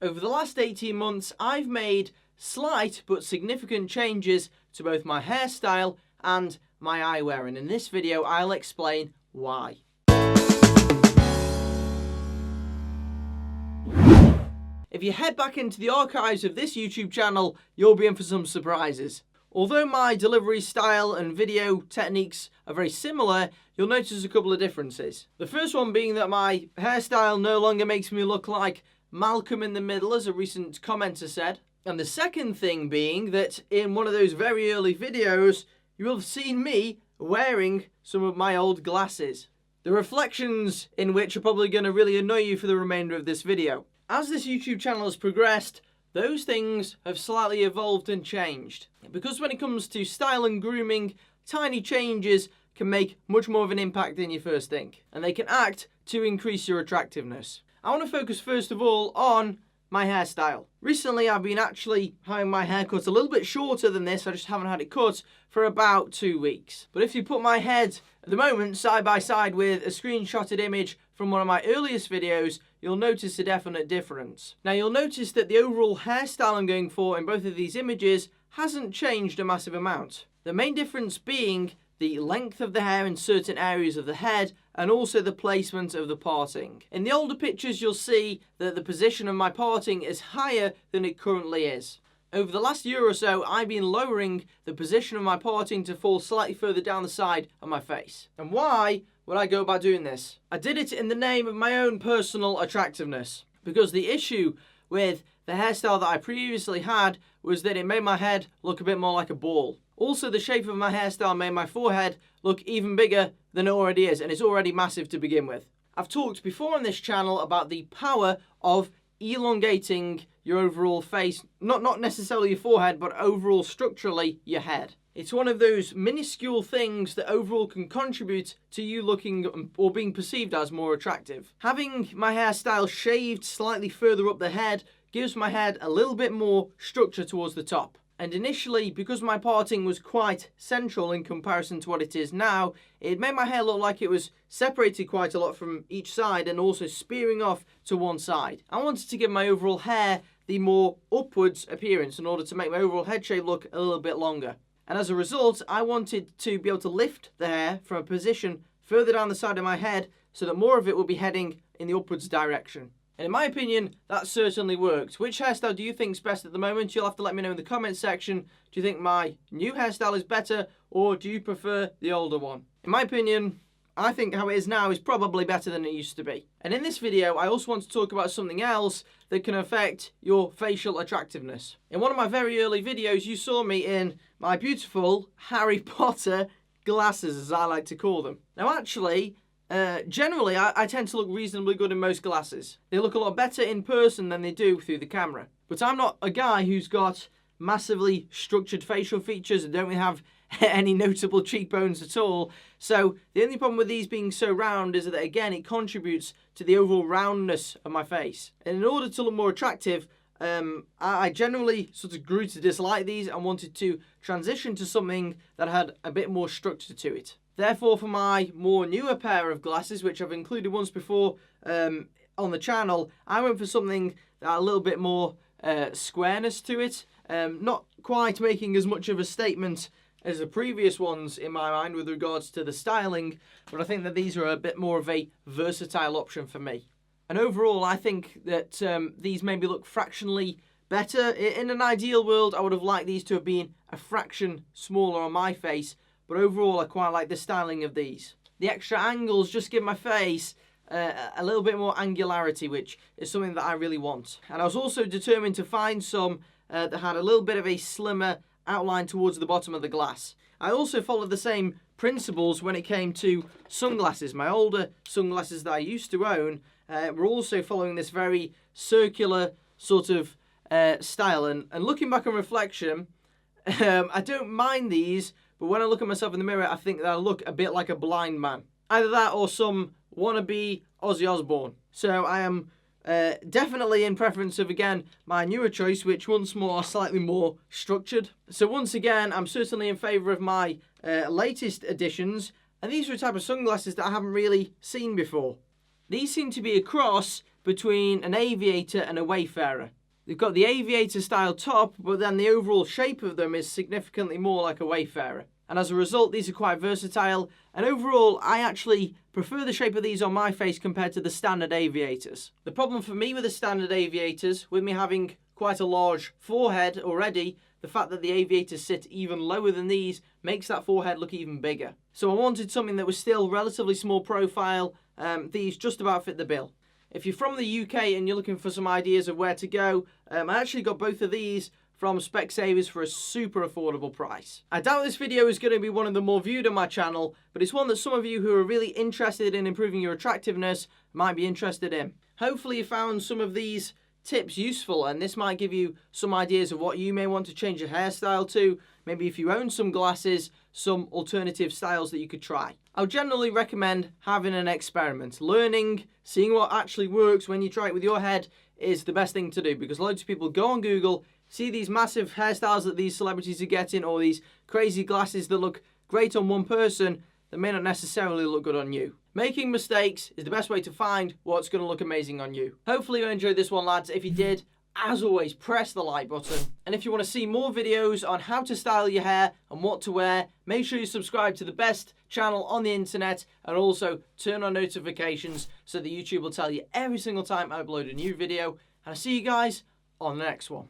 Over the last 18 months, I've made slight but significant changes to both my hairstyle and my eyewear, and in this video I'll explain why. If you head back into the archives of this YouTube channel, you'll be in for some surprises. Although my delivery style and video techniques are very similar, you'll notice a couple of differences. The first one being that my hairstyle no longer makes me look like Malcolm in the Middle, as a recent commenter said. And the second thing being that in one of those very early videos, you will have seen me wearing some of my old glasses. The reflections in which are probably going to really annoy you for the remainder of this video. As this YouTube channel has progressed, those things have slightly evolved and changed. Because when it comes to style and grooming, tiny changes can make much more of an impact than you first think. And they can act to increase your attractiveness. I want to focus first of all on my hairstyle. Recently I've been actually having my hair cut a little bit shorter than this. I just haven't had it cut for about 2 weeks. But if you put my head at the moment side by side with a screenshotted image from one of my earliest videos, you'll notice a definite difference. Now you'll notice that the overall hairstyle I'm going for in both of these images hasn't changed a massive amount. The main difference being the length of the hair in certain areas of the head and also the placement of the parting. In the older pictures you'll see that the position of my parting is higher than it currently is. Over the last year or so I've been lowering the position of my parting to fall slightly further down the side of my face. And why would I go about doing this? I did it in the name of my own personal attractiveness, because the issue with the hairstyle that I previously had was that it made my head look a bit more like a ball. Also, the shape of my hairstyle made my forehead look even bigger than it already is, and it's already massive to begin with. I've talked before on this channel about the power of elongating your overall face, not necessarily your forehead, but overall structurally your head. It's one of those minuscule things that overall can contribute to you looking or being perceived as more attractive. Having my hairstyle shaved slightly further up the head gives my head a little bit more structure towards the top. And initially, because my parting was quite central in comparison to what it is now, it made my hair look like it was separated quite a lot from each side and also spearing off to one side. I wanted to give my overall hair the more upwards appearance in order to make my overall head shape look a little bit longer. And as a result, I wanted to be able to lift the hair from a position further down the side of my head so that more of it will be heading in the upwards direction. And in my opinion, that certainly worked. Which hairstyle do you think is best at the moment? You'll have to let me know in the comments section. Do you think my new hairstyle is better, or do you prefer the older one? In my opinion, I think how it is now is probably better than it used to be. And in this video, I also want to talk about something else that can affect your facial attractiveness. In one of my very early videos, you saw me in my beautiful Harry Potter glasses, as I like to call them. Now actually, generally, I tend to look reasonably good in most glasses. They look a lot better in person than they do through the camera. But I'm not a guy who's got massively structured facial features and don't really have any notable cheekbones at all. So the only problem with these being so round is that, again, it contributes to the overall roundness of my face. And in order to look more attractive, I generally sort of grew to dislike these and wanted to transition to something that had a bit more structure to it. Therefore, for my more newer pair of glasses, which I've included once before on the channel, I went for something that had a little bit more squareness to it. Not quite making as much of a statement as the previous ones in my mind with regards to the styling, but I think that these are a bit more of a versatile option for me. And overall, I think that these maybe look fractionally better. In an ideal world, I would have liked these to have been a fraction smaller on my face, but overall, I quite like the styling of these. The extra angles just give my face a little bit more angularity, which is something that I really want. And I was also determined to find some that had a little bit of a slimmer outline towards the bottom of the glass. I also followed the same principles when it came to sunglasses. My older sunglasses that I used to own were also following this very circular sort of style. And looking back on reflection, I don't mind these, but when I look at myself in the mirror, I think that I look a bit like a blind man. Either that or some wannabe Ozzy Osbourne. So I am definitely in preference of, again, my newer choice, which once more are slightly more structured. So once again, I'm certainly in favour of my latest additions, and these are a type of sunglasses that I haven't really seen before. These seem to be a cross between an aviator and a wayfarer. They've got the aviator style top, but then the overall shape of them is significantly more like a wayfarer. And as a result, these are quite versatile. And overall, I actually prefer the shape of these on my face compared to the standard aviators. The problem for me with the standard aviators, with me having quite a large forehead already, the fact that the aviators sit even lower than these makes that forehead look even bigger. So I wanted something that was still relatively small profile. These just about fit the bill. If you're from the UK and you're looking for some ideas of where to go, I actually got both of these from Specsavers for a super affordable price. I doubt this video is going to be one of the more viewed on my channel, but it's one that some of you who are really interested in improving your attractiveness might be interested in. Hopefully you found some of these tips useful, and this might give you some ideas of what you may want to change your hairstyle to. Maybe if you own some glasses, some alternative styles that you could try. I would generally recommend having an experiment. Learning, seeing what actually works when you try it with your head is the best thing to do, because loads of people go on Google, see these massive hairstyles that these celebrities are getting, or these crazy glasses that look great on one person that may not necessarily look good on you. Making mistakes is the best way to find what's going to look amazing on you. Hopefully you enjoyed this one, lads. If you did, as always, press the like button. And if you want to see more videos on how to style your hair and what to wear, make sure you subscribe to the best channel on the internet, and also turn on notifications so that YouTube will tell you every single time I upload a new video. And I'll see you guys on the next one.